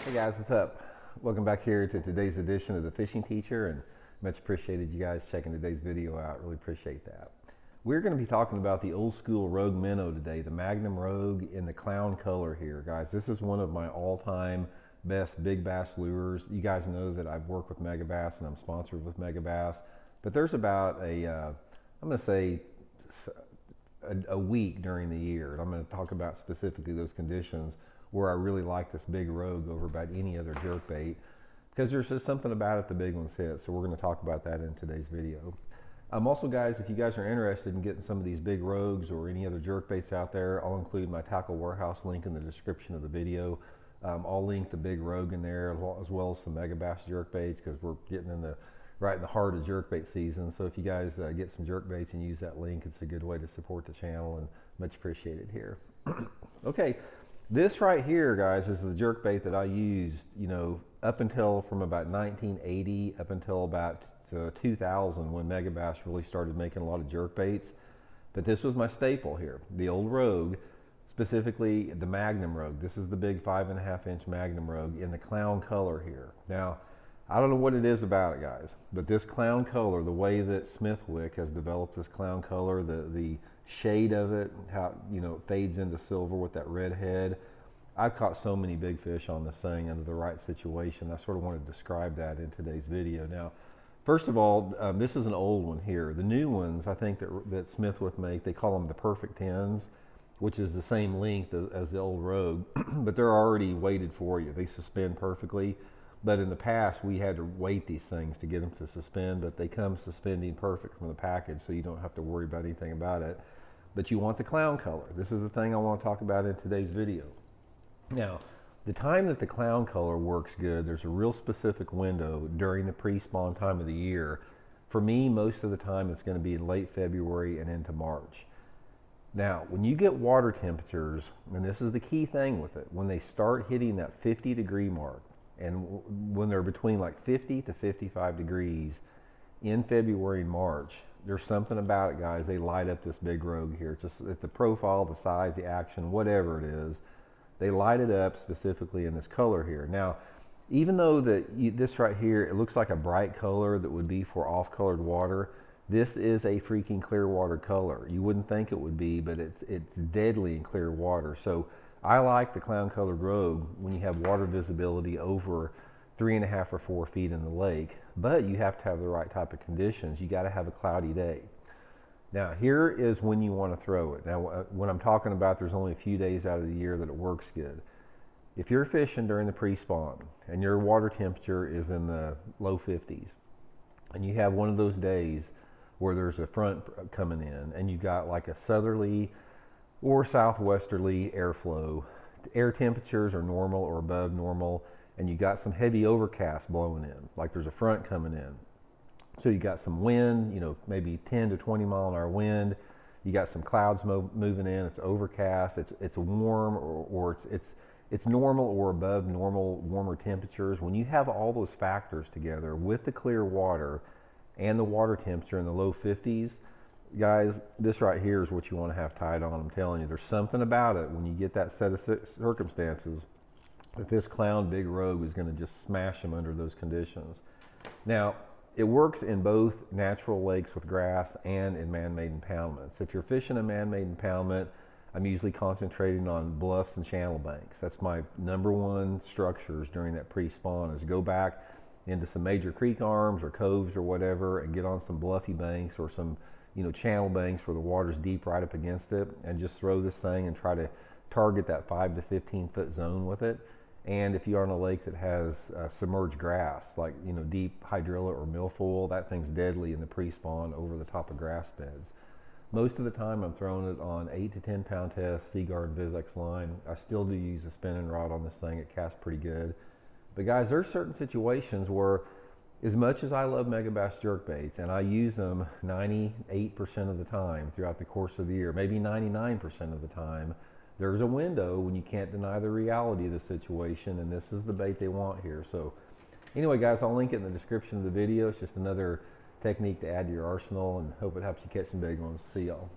Hey guys, what's up? Welcome back here to today's edition of the Fishing Teacher, and much appreciated you guys checking today's video out. Really appreciate that. We're going to be talking about the old school Rogue minnow today, the Magnum Rogue in the clown color here, guys. This is one of my all-time best big bass lures. You guys know that I've worked with Megabass and I'm sponsored with Megabass, but there's about I'm going to say a week during the year, and I'm going to talk about specifically those conditions where I really like this big Rogue over about any other jerkbait, because there's just something about it the big ones hit. So we're going to talk about that in today's video. Also, guys, if you guys are interested in getting some of these big Rogues or any other jerkbaits out there, I'll include my Tackle Warehouse link in the description of the video. I'll link the big Rogue in there as well as some Megabass jerkbaits, because we're getting right in the heart of jerkbait season. So if you guys get some jerkbaits and use that link, it's a good way to support the channel, and much appreciated here. Okay. This right here, guys, is the jerkbait that I used, up until from about 1980 up until about 2000, when Megabass really started making a lot of jerkbaits. But this was my staple here, the old Rogue, specifically the Magnum Rogue. This is the big 5.5-inch Magnum Rogue in the clown color here. Now, I don't know what it is about it, guys, but this clown color, the way that Smithwick has developed this clown color, the shade of it, how it fades into silver with that red head. I've caught so many big fish on this thing under the right situation. I sort of want to describe that in today's video. Now, first of all, this is an old one here. The new ones, I think that Smithwick make, they call them the Perfect 10s, which is the same length as the old Rogue, but they're already weighted for you. They suspend perfectly. But in the past, we had to weight these things to get them to suspend, but they come suspending perfect from the package, so you don't have to worry about anything about it. But you want the clown color. This is the thing I want to talk about in today's video. Now, the time that the clown color works good, there's a real specific window during the pre-spawn time of the year. For me, most of the time it's going to be in late February and into March. Now, when you get water temperatures, and this is the key thing with it, when they start hitting that 50-degree mark, and when they're between like 50 to 55 degrees in February and March, there's something about it, guys. They light up this big Rogue here. It's the profile, the size, the action, whatever it is. They light it up specifically in this color here. Now, even though this right here, it looks like a bright color that would be for off-colored water, this is a freaking clear water color. You wouldn't think it would be, but it's deadly in clear water. So I like the clown colored Rogue when you have water visibility over 3.5 or 4 feet in the lake, but you have to have the right type of conditions. You got to have a cloudy day. Now, here is when you want to throw it. Now, when I'm talking about there's only a few days out of the year that it works good. If you're fishing during the pre-spawn and your water temperature is in the low 50s, and you have one of those days where there's a front coming in and you got like a southerly or southwesterly airflow, air temperatures are normal or above normal, and you got some heavy overcast blowing in, like there's a front coming in. So you got some wind, maybe 10 to 20 mile an hour wind. You got some clouds moving in. It's overcast. It's warm, or it's normal or above normal warmer temperatures. When you have all those factors together with the clear water and the water temperature in the low 50s, guys, this right here is what you want to have tied on. I'm telling you, there's something about it when you get that set of circumstances that this clown big Rogue is going to just smash them under those conditions. Now, it works in both natural lakes with grass and in man-made impoundments. If you're fishing a man-made impoundment, I'm usually concentrating on bluffs and channel banks. That's my #1 structures during that pre-spawn, is go back into some major creek arms or coves or whatever and get on some bluffy banks or some channel banks where the water's deep right up against it, and just throw this thing and try to target that 5 to 15 foot zone with it. And if you are on a lake that has submerged grass, like deep hydrilla or milfoil, that thing's deadly in the pre-spawn over the top of grass beds. Most of the time I'm throwing it on 8 to 10 pound test Seaguard Vizex line. I still do use a spinning rod on this thing. It casts pretty good. But guys, there's certain situations where, as much as I love Megabass jerkbaits, and I use them 98% of the time throughout the course of the year, maybe 99% of the time, there's a window when you can't deny the reality of the situation, and this is the bait they want here. So anyway, guys, I'll link it in the description of the video. It's just another technique to add to your arsenal, and hope it helps you catch some big ones. See y'all.